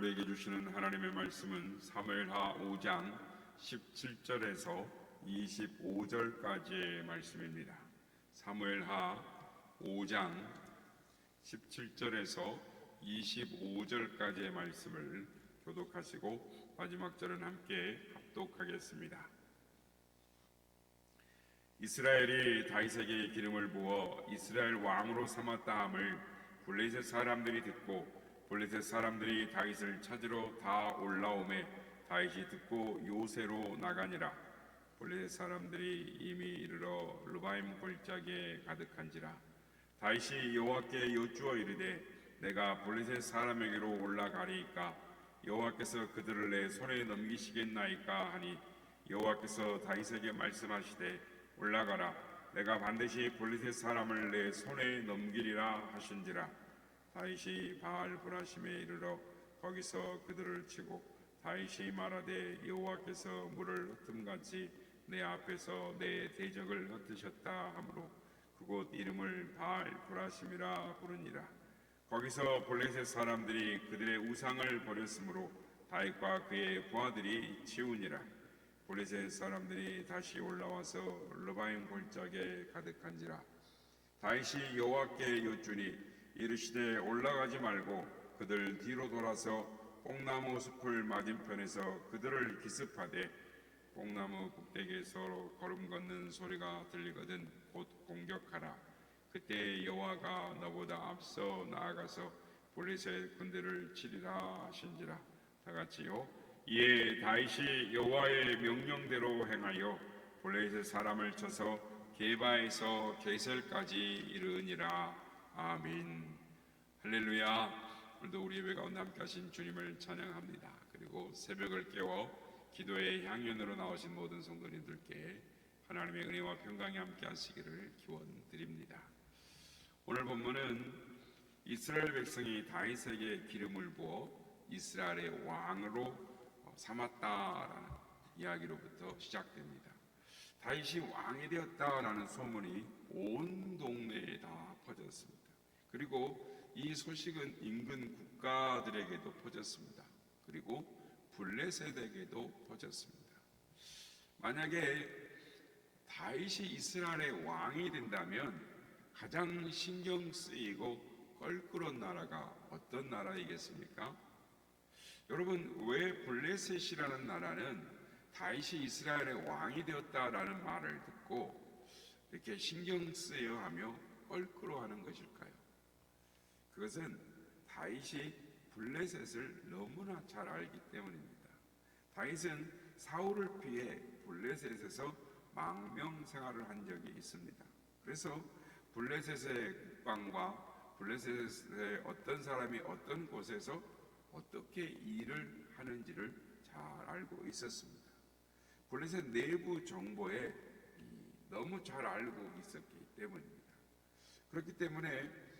우리에게 주시는 하나님의 말씀은 사무엘하 5장 17절에서 25절까지의 말씀입니다. 사무엘하 5장 17절에서 25절까지의 말씀을 교독하시고 마지막 절은 함께 합독하겠습니다. 이스라엘이 다윗에게 기름을 부어 이스라엘 왕으로 삼았다 함을 블레셋 사람들이 듣고 블레셋 사람들이 다윗을 찾으러 다 올라오매 다윗이 듣고 요새로 나가니라. 블레셋 사람들이 이미 이르러 르바임 골짜기에 가득한지라. 다윗이 여호와께 여쭈어 이르되 내가 블레셋 사람에게로 올라가리이까 여호와께서 그들을 내 손에 넘기시겠나이까 하니 여호와께서 다윗에게 말씀하시되 올라가라. 내가 반드시 블레셋 사람을 내 손에 넘기리라 하신지라. 다윗이 바알 브라심에 이르러 거기서 그들을 치고 다윗이 말하되 여호와께서 물을 흩음같이 내 앞에서 내 대적을 흩으셨다 하므로 그곳 이름을 바알 브라심이라 부르니라. 거기서 블레셋 사람들이 그들의 우상을 버렸으므로 다윗과 그의 부하들이 치우니라. 블레셋 사람들이 다시 올라와서 르바임 골짜기에 가득한지라. 다윗이 여호와께 여쭈니 이르시되 올라가지 말고 그들 뒤로 돌아서 뽕나무 숲을 맞은편에서 그들을 기습하되 뽕나무 꼭대기에서 걸음 걷는 소리가 들리거든 곧 공격하라. 그때 여호와가 너보다 앞서 나아가서 블레셋 군대를 치리라 하신지라. 다같이요. 이에 다윗이 여호와의 명령대로 행하여 블레셋 사람을 쳐서 게바에서 게셀까지 이르니라. 아멘. 할렐루야. 오늘도 우리 예배 가운데 함께 하신 주님을 찬양합니다. 그리고 새벽을 깨워 기도의 향연으로 나오신 모든 성도님들께 하나님의 은혜와 평강이 함께 하시기를 기원드립니다. 오늘 본문은 이스라엘 백성이 다윗에게 기름을 부어 이스라엘의 왕으로 삼았다라는 이야기로부터 시작됩니다. 다윗이 왕이 되었다라는 소문이 온 동네에 다 퍼졌습니다. 그리고 이 소식은 인근 국가들에게도 퍼졌습니다. 그리고 블레셋에게도 퍼졌습니다. 만약에 다윗이 이스라엘의 왕이 된다면 가장 신경 쓰이고 껄끄러운 나라가 어떤 나라이겠습니까? 여러분, 왜 블레셋이라는 나라는 다윗이 이스라엘의 왕이 되었다라는 말을 듣고 이렇게 신경 쓰여 하며 껄끄러워하는 것일까요? 그것은 다윗이 블레셋을 너무나 잘 알기 때문입니다. 다윗은 사울을 피해 블레셋에서 망명 생활을 한 적이 있습니다. 그래서 블레셋의 국방과 블레셋의 어떤 사람이 어떤 곳에서 어떻게 일을 하는지를 잘 알고 있었습니다. 블레셋 내부 정보에 너무 잘 알고 있었기 때문입니다. 그렇기 때문에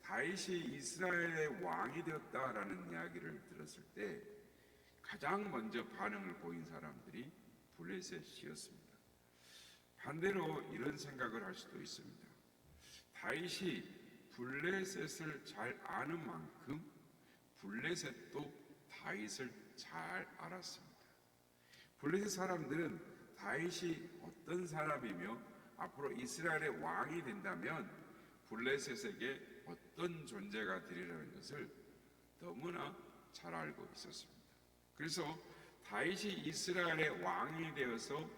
다윗이 이스라엘의 왕이 되었다라는 이야기를 들었을 때 가장 먼저 반응을 보인 사람들이 블레셋이었습니다. 반대로 이런 생각을 할 수도 있습니다. 다윗이 블레셋을 잘 아는 만큼 블레셋도 다윗을 잘 알았습니다. 블레셋 사람들은 다윗이 어떤 사람이며 앞으로 이스라엘의 왕이 된다면 블레셋에게 어떤 존재가 되리라는 것을 너무나 잘 알고 있었습니다. 그래서 다윗이 이스라엘의 왕이 되어서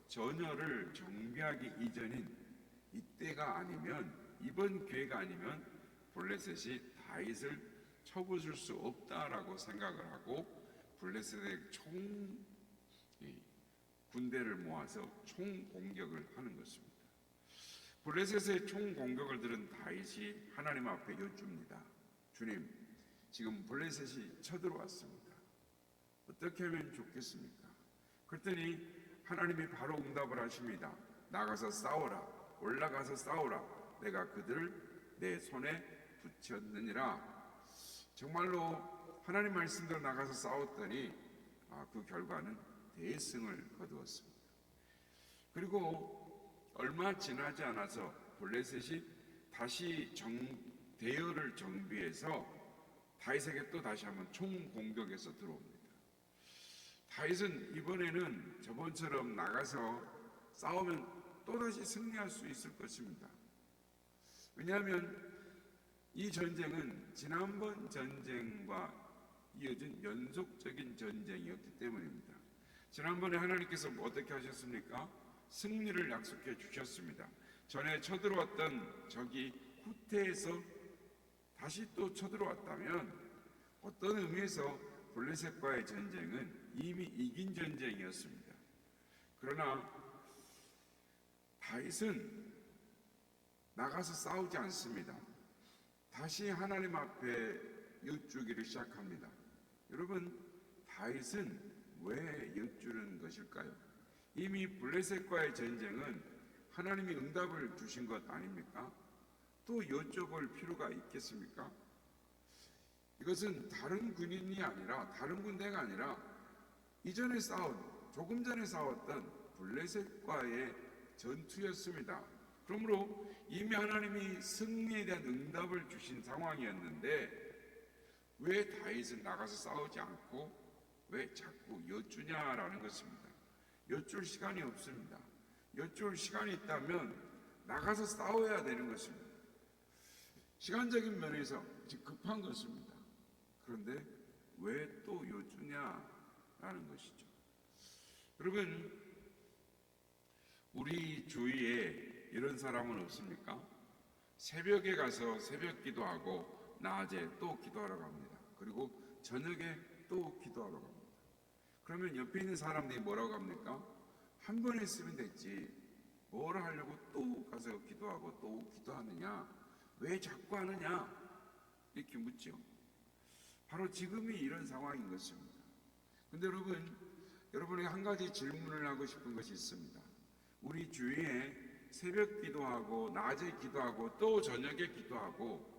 전열을 정비하기 이전인 이때가 아니면, 이번 기회가 아니면 블레셋이 다윗을 쳐부술 수 없다라고 생각을 하고 블레셋의 군대를 모아서 총공격을 하는 것입니다. 블레셋의 총공격을 들은 다윗이 하나님 앞에 여쭙니다. 주님, 지금 블레셋이 쳐들어왔습니다. 어떻게 하면 좋겠습니까? 그랬더니 하나님이 바로 응답을 하십니다. 나가서 싸워라. 올라가서 싸워라. 내가 그들을 내 손에 붙였느니라. 정말로 하나님 말씀대로 나가서 싸웠더니 그 결과는 대승을 거두었습니다. 그리고 얼마 지나지 않아서 블레셋이 다시 대열을 정비해서 다윗에게 또 다시 한번 총공격에서 들어옵니다. 다윗은 이번에는 저번처럼 나가서 싸우면 또다시 승리할 수 있을 것입니다. 왜냐하면 이 전쟁은 지난번 전쟁과 이어진 연속적인 전쟁이었기 때문입니다. 지난번에 하나님께서 어떻게 하셨습니까? 승리를 약속해 주셨습니다. 전에 쳐들어왔던 적이 후퇴해서 다시 또 쳐들어왔다면 어떤 의미에서 블레셋과의 전쟁은 이미 이긴 전쟁이었습니다. 그러나 다윗은 나가서 싸우지 않습니다. 다시 하나님 앞에 여쭈기를 시작합니다. 여러분, 다윗은 왜 여쭈는 것일까요? 이미 블레셋과의 전쟁은 하나님이 응답을 주신 것 아닙니까? 또 여쭤볼 필요가 있겠습니까? 이것은 다른 군인이 아니라, 다른 군대가 아니라 이전에 조금 전에 싸웠던 블레셋과의 전투였습니다. 그러므로 이미 하나님이 승리에 대한 응답을 주신 상황이었는데 왜 다윗은 나가서 싸우지 않고 왜 자꾸 여쭈냐라는 것입니다. 여쭐 시간이 없습니다. 여쭐 시간이 있다면 나가서 싸워야 되는 것입니다. 시간적인 면에서 지금 급한 것입니다. 그런데 왜 또 여쭈냐라는 것이죠. 여러분, 우리 주위에 이런 사람은 없습니까? 새벽에 가서 새벽 기도하고 낮에 또 기도하러 갑니다. 그리고 저녁에 또 기도하러 갑니다. 그러면 옆에 있는 사람들이 뭐라고 합니까? 한 번 했으면 됐지 뭘 하려고 또 가서 기도하고 또 기도하느냐? 왜 자꾸 하느냐? 이렇게 묻죠. 바로 지금이 이런 상황인 것입니다. 근데 여러분에게 한 가지 질문을 하고 싶은 것이 있습니다. 우리 주위에 새벽 기도하고 낮에 기도하고 또 저녁에 기도하고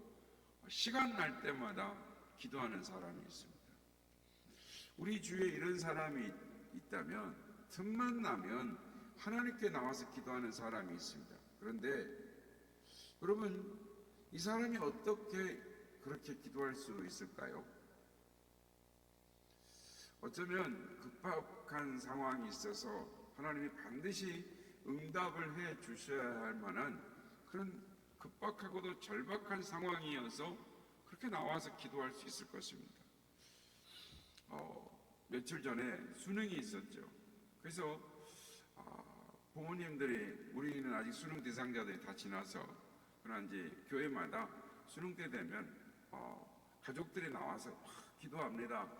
시간 날 때마다 기도하는 사람이 있습니다. 우리 주위에 이런 사람이 있다면 틈만 나면 하나님께 나와서 기도하는 사람이 있습니다. 그런데 여러분, 이 사람이 어떻게 그렇게 기도할 수 있을까요? 어쩌면 급박한 상황이 있어서 하나님이 반드시 응답을 해 주셔야 할 만한 그런 급박하고도 절박한 상황이어서 그렇게 나와서 기도할 수 있을 것입니다. 며칠 전에 수능이 있었죠. 그래서 부모님들이, 우리는 아직 수능 대상자들이 다 지나서 그러나 이제 교회마다 수능 때 되면 가족들이 나와서 기도합니다.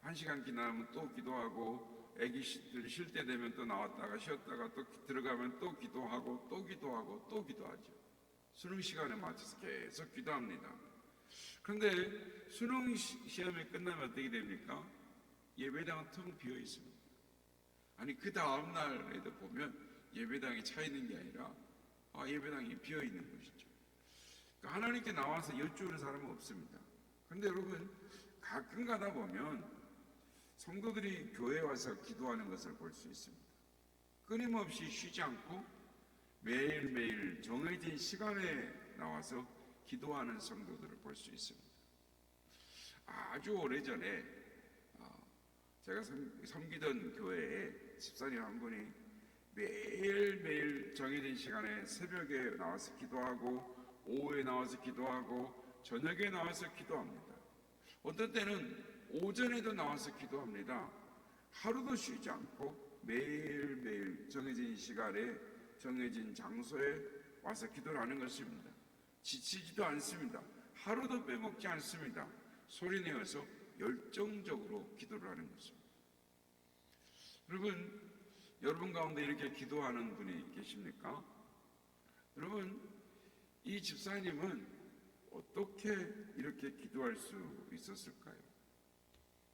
1시간 지나면 또 기도하고, 애기들 쉴 때 되면 또 나왔다가 쉬었다가 또 들어가면 또 기도하고 또 기도하고 또 기도하죠. 수능 시간에 맞춰서 계속 기도합니다. 그런데 수능 시험이 끝나면 어떻게 됩니까? 예배당은 텅 비어 있습니다. 아니, 그 다음 날에도 보면 예배당이 차 있는 게 아니라 예배당이 비어 있는 것이죠. 그러니까 하나님께 나와서 여쭈는 사람은 없습니다. 그런데 여러분, 가끔 가다 보면 성도들이 교회에 와서 기도하는 것을 볼 수 있습니다. 끊임없이 쉬지 않고 매일매일 정해진 시간에 나와서 기도하는 성도들을 볼 수 있습니다. 아주 오래전에 제가 섬기던 교회에 집사님 한 분이 매일매일 정해진 시간에 새벽에 나와서 기도하고 오후에 나와서 기도하고 저녁에 나와서 기도합니다. 어떤 때는 오전에도 나와서 기도합니다. 하루도 쉬지 않고 매일매일 정해진 시간에 정해진 장소에 와서 기도를 하는 것입니다. 지치지도 않습니다. 하루도 빼먹지 않습니다. 소리내어서 열정적으로 기도를 하는 것입니다. 여러분 가운데 이렇게 기도하는 분이 계십니까? 여러분, 이 집사님은 어떻게 이렇게 기도할 수 있었을까요?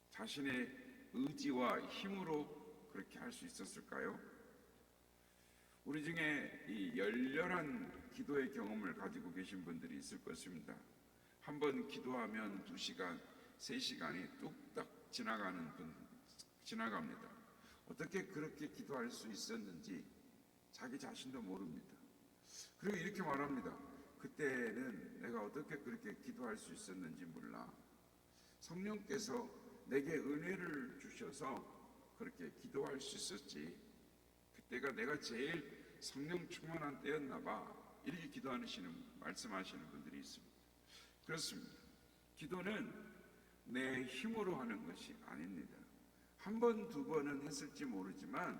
자신의 의지와 힘으로 그렇게 할 수 있었을까요? 우리 중에 이 열렬한 기도의 경험을 가지고 계신 분들이 있을 것입니다. 한번 기도하면 2시간, 3시간이 뚝딱 지나갑니다. 어떻게 그렇게 기도할 수 있었는지 자기 자신도 모릅니다. 그리고 이렇게 말합니다. 그때는 내가 어떻게 그렇게 기도할 수 있었는지 몰라. 성령께서 내게 은혜를 주셔서 그렇게 기도할 수 있었지. 그때가 내가 제일 성령 충만한 때였나 봐. 이렇게 기도하시는 말씀하시는 분들이 있습니다. 그렇습니다. 기도는 내 힘으로 하는 것이 아닙니다. 한 번, 두 번은 했을지 모르지만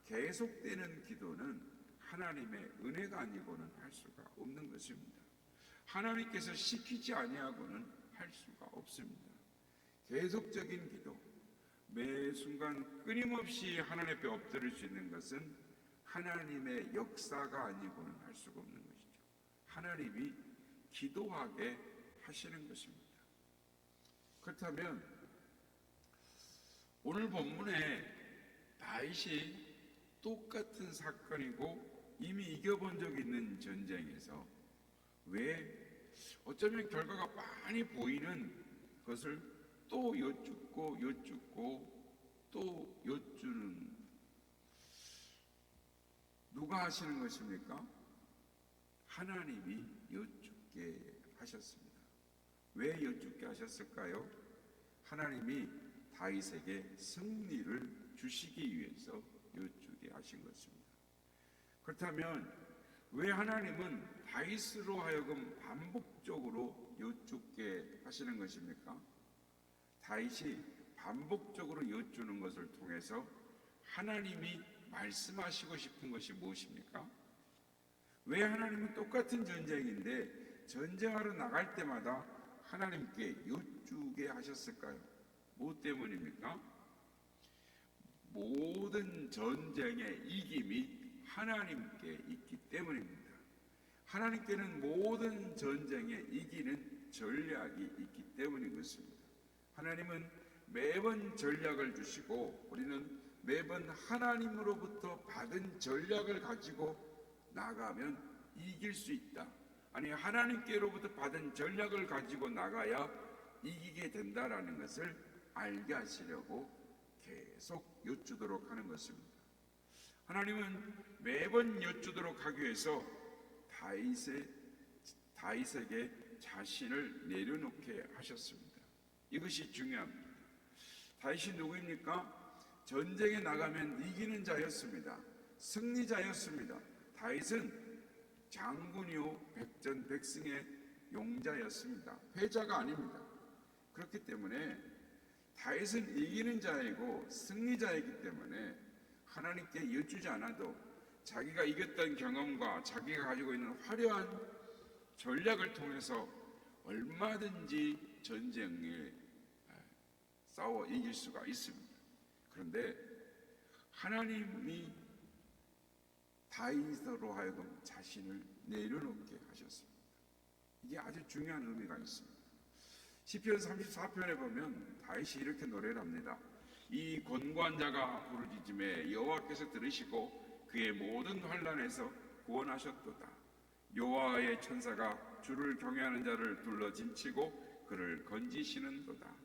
계속되는 기도는 하나님의 은혜가 아니고는 할 수가 없는 것입니다. 하나님께서 시키지 아니하고는 할 수가 없습니다. 계속적인 기도, 매 순간 끊임없이 하나님 앞에 엎드릴 수 있는 것은 하나님의 역사가 아니고는 할 수가 없는 것이죠. 하나님이 기도하게 하시는 것입니다. 그렇다면 오늘 본문에 다윗이 똑같은 사건이고 이미 이겨본 적 있는 전쟁에서 왜 어쩌면 결과가 많이 보이는 것을 또 여쭙고 또 여쭈는, 누가 하시는 것입니까? 하나님이 여쭙게 하셨습니다. 왜 여쭙게 하셨을까요? 하나님이 다윗에게 승리를 주시기 위해서 여쭈게 하신 것입니다. 그렇다면 왜 하나님은 다윗으로 하여금 반복적으로 여쭙게 하시는 것입니까? 다윗이 반복적으로 여쭈는 것을 통해서 하나님이 말씀하시고 싶은 것이 무엇입니까? 왜 하나님은 똑같은 전쟁인데 전쟁하러 나갈 때마다 하나님께 여쭈게 하셨을까요? 무엇 때문입니까? 모든 전쟁의 이김이 하나님께 있기 때문입니다. 하나님께는 모든 전쟁에 이기는 전략이 있기 때문인 것입니다. 하나님은 매번 전략을 주시고 우리는 매번 하나님으로부터 받은 전략을 가지고 나가면 이길 수 있다. 아니, 하나님께로부터 받은 전략을 가지고 나가야 이기게 된다라는 것을 알게 하시려고 계속 여쭈도록 하는 것입니다. 하나님은 매번 여쭈도록 하기 위해서 다윗에게 자신을 내려놓게 하셨습니다. 이것이 중요합니다. 다윗이 누구입니까? 전쟁에 나가면 이기는 자였습니다. 승리자였습니다. 다윗은 장군이요 백전백승의 용자였습니다. 패자가 아닙니다. 그렇기 때문에 다윗은 이기는 자이고 승리자이기 때문에 하나님께 여쭈지 않아도 자기가 이겼던 경험과 자기가 가지고 있는 화려한 전략을 통해서 얼마든지 전쟁에 싸워 이길 수가 있습니다. 그런데 하나님이 다윗으로 하여금 자신을 내려놓게 하셨습니다. 이게 아주 중요한 의미가 있습니다. 시편 34편에 보면 다윗이 이렇게 노래를 합니다. 이 곤고한 자가 부르짖음에 여호와께서 들으시고 그의 모든 환난에서 구원하셨도다. 여호와의 천사가 주를 경외하는 자를 둘러 진치고 그를 건지시는도다.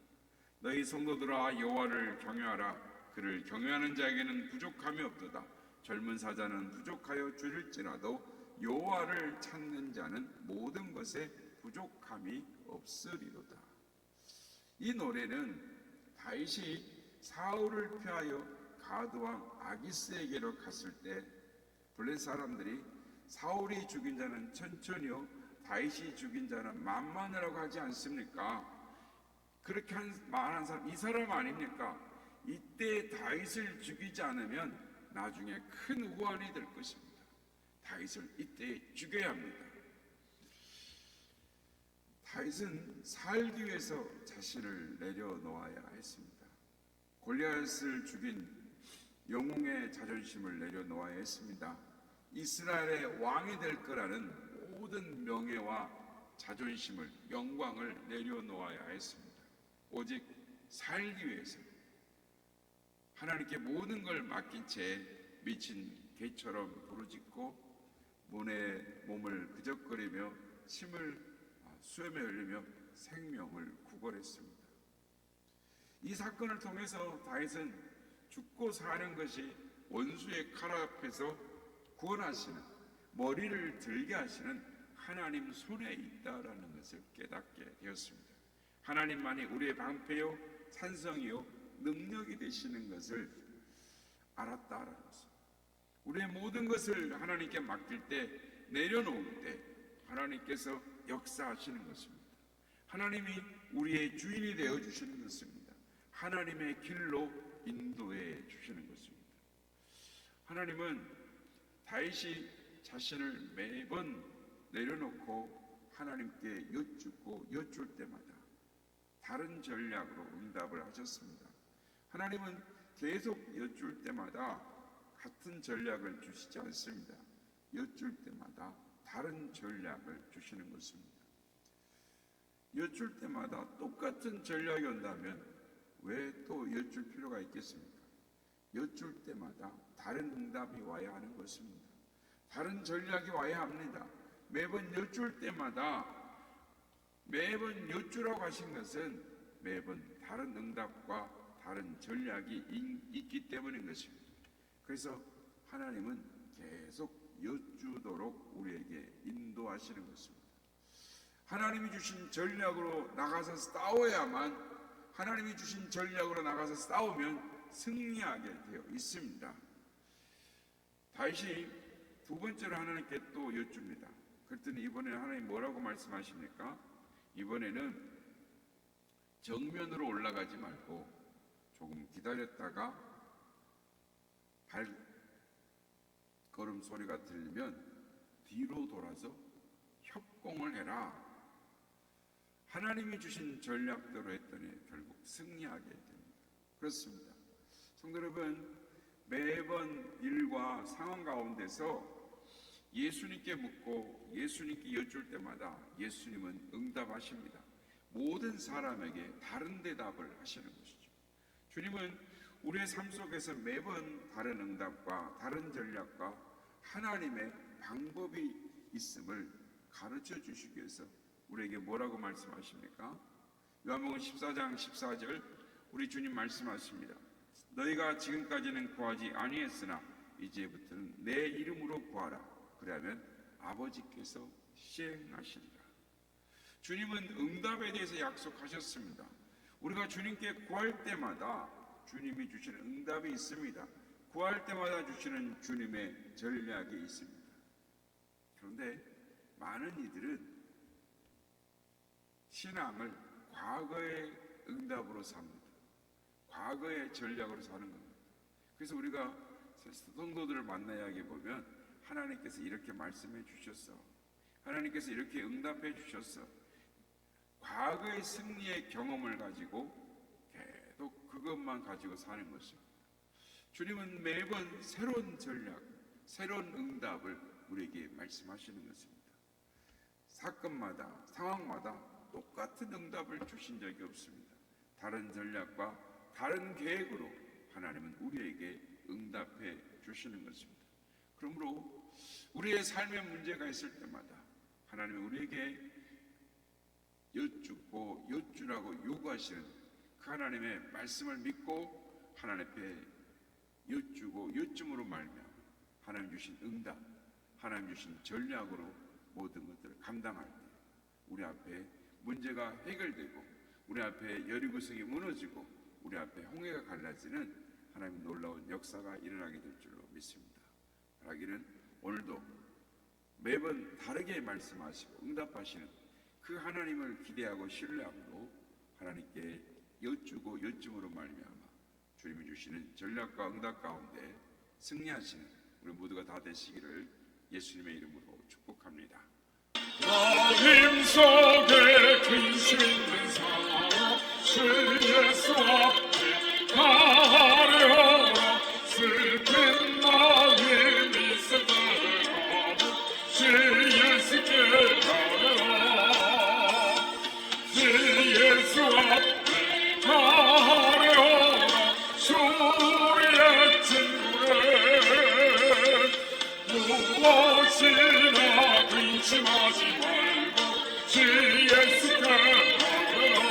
너희 성도들아 여호와를 경외하라. 그를 경외하는 자에게는 부족함이 없도다. 젊은 사자는 부족하여 줄일지라도 여호와를 찾는 자는 모든 것에 부족함이 없으리로다. 이 노래는 다윗이 사울을 피하여 가드왕 아기스에게로 갔을 때 블레 사람들이 사울이 죽인 자는 천천히요 다윗이 죽인 자는 만만이라고 하지 않습니까? 그렇게 말한 사람 이 사람 아닙니까? 이때 다윗을 죽이지 않으면 나중에 큰 후환이 될 것입니다. 다윗을 이때 죽여야 합니다. 다윗은 살기 위해서 자신을 내려놓아야 했습니다. 골리앗을 죽인 영웅의 자존심을 내려놓아야 했습니다. 이스라엘의 왕이 될 거라는 모든 명예와 자존심을, 영광을 내려놓아야 했습니다. 오직 살기 위해서 하나님께 모든 걸 맡긴 채 미친 개처럼 부르짖고 몸을 그적거리며 침을 수염에 흘리며 생명을 구걸했습니다. 이 사건을 통해서 다윗은 죽고 사는 것이 원수의 칼 앞에서 구원하시는, 머리를 들게 하시는 하나님 손에 있다라는 것을 깨닫게 되었습니다. 하나님만이 우리의 방패요 산성이요 능력이 되시는 것을 알았다라는 것입니다. 우리의 모든 것을 하나님께 맡길 때, 내려놓을 때 하나님께서 역사하시는 것입니다. 하나님이 우리의 주인이 되어 주시는 것입니다. 하나님의 길로 인도해 주시는 것입니다. 하나님은 다윗이 자신을 매번 내려놓고 하나님께 여쭐 때마다 다른 전략으로 응답을 하셨습니다. 하나님은 계속 여쭐 때마다 같은 전략을 주시지 않습니다. 여쭐 때마다 다른 전략을 주시는 것입니다. 여쭐 때마다 똑같은 전략이 온다면 왜 또 여쭐 필요가 있겠습니까? 여쭐 때마다 다른 응답이 와야 하는 것입니다. 다른 전략이 와야 합니다. 매번 여쭐 때마다 매번 여쭈라고 하신 것은 매번 다른 응답과 다른 전략이 있기 때문인 것입니다. 그래서 하나님은 계속 여쭈도록 우리에게 인도하시는 것입니다. 하나님이 주신 전략으로 나가서 싸워야만, 하나님이 주신 전략으로 나가서 싸우면 승리하게 되어 있습니다. 다윗이 두 번째로 하나님께 또 여쭙니다. 그랬더니 이번에는 하나님 뭐라고 말씀하십니까? 이번에는 정면으로 올라가지 말고 조금 기다렸다가 발걸음 소리가 들리면 뒤로 돌아서 협공을 해라. 하나님이 주신 전략대로 했더니 결국 승리하게 됩니다. 그렇습니다. 성도 여러분, 매번 일과 상황 가운데서 예수님께 묻고 예수님께 여쭐 때마다 예수님은 응답하십니다. 모든 사람에게 다른 대답을 하시는 것이죠. 주님은 우리의 삶 속에서 매번 다른 응답과 다른 전략과 하나님의 방법이 있음을 가르쳐 주시기 위해서 우리에게 뭐라고 말씀하십니까? 요한복음 14장 14절 우리 주님 말씀하십니다. 너희가 지금까지는 구하지 아니했으나 이제부터는 내 이름으로 구하라. 그러면 아버지께서 시행하시리라. 주님은 응답에 대해서 약속하셨습니다. 우리가 주님께 구할 때마다 주님이 주시는 응답이 있습니다. 구할 때마다 주시는 주님의 전략이 있습니다. 그런데 많은 이들은 신앙을 과거의 응답으로 삽니다. 과거의 전략으로 사는 겁니다. 그래서 우리가 성도들을 만나야 보면 하나님께서 이렇게 말씀해 주셨어. 하나님께서 이렇게 응답해 주셨어. 과거의 승리의 경험을 가지고 계속 그것만 가지고 사는 것입니다. 주님은 매번 새로운 전략, 새로운 응답을 우리에게 말씀하시는 것입니다. 사건마다, 상황마다 똑같은 응답을 주신 적이 없습니다. 다른 전략과 다른 계획으로 하나님은 우리에게 응답해 주시는 것입니다. 그러므로 우리의 삶에 문제가 있을 때마다 하나님은 우리에게 여쭙고 여쭈라고 요구하시는 그 하나님의 말씀을 믿고 하나님 앞에 여쭈고 여쭈므로 말미암아 하나님 주신 응답, 하나님 주신 전략으로 모든 것들을 감당할 때 우리 앞에 문제가 해결되고 우리 앞에 여리고성이 무너지고 우리 앞에 홍해가 갈라지는 하나님의 놀라운 역사가 일어나게 될 줄로 믿습니다. 바라기는 오늘도 매번 다르게 말씀하시고 응답하시는 그 하나님을 기대하고 신뢰함으로 하나님께 여쭈고 여쭈므로 말미암아 주님이 주시는 전략과 응답 가운데 승리하시는 우리 모두가 다 되시기를 예수님의 이름으로 축복합니다. 마음 속에 근심 있는 사람 주 예수 앞에 가려라. 슬픈 마음 있을 때라도 주 예수께 가려라. 주 예수 앞에 가려라. 주의 친구를 무엇이나 근심하지 말고 주 예수께 가려라.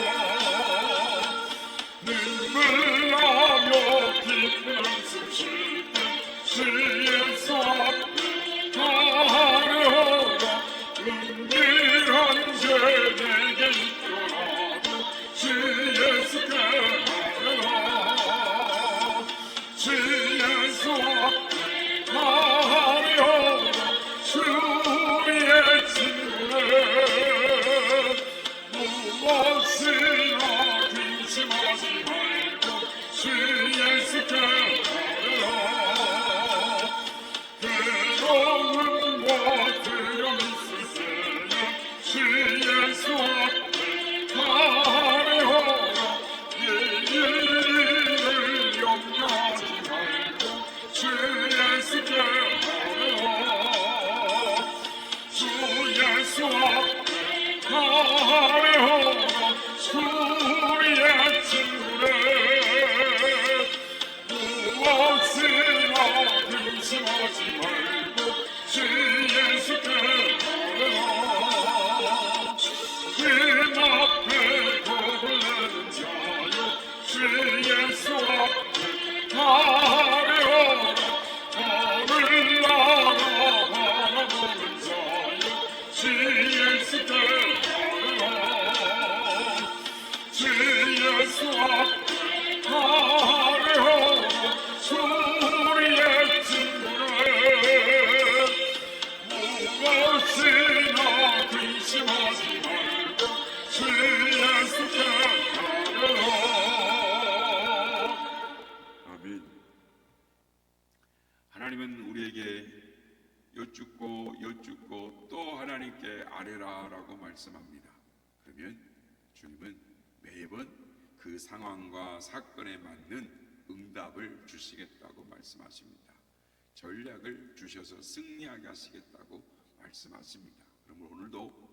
주 예수 앞에 가려라 너를 바라보는 자여 주 예수께 가려라 주 예수 앞에 가려라 우리의 친구를 무엇이나 근심하지 말고 주 예수께 가려라. 아멘. 하나님은 우리에게 여쭙고 또 하나님께 아뢰라라고 말씀합니다. 그러면 주님은 매번 그 상황과 사건에 맞는 응답을 주시겠다고 말씀하십니다. 전략을 주셔서 승리하게 하시겠다고 말씀하십니다. 그러므로 오늘도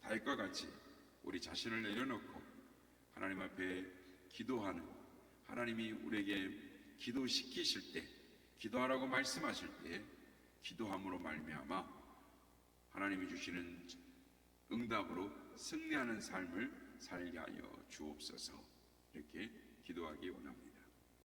다윗과 같이 우리 자신을 내려놓고 하나님 앞에 기도하는, 하나님이 우리에게 기도시키실 때, 기도하라고 말씀하실 때 기도함으로 말미암아 하나님이 주시는 응답으로 승리하는 삶을 살게 하여 주옵소서. 이렇게 기도하기 원합니다.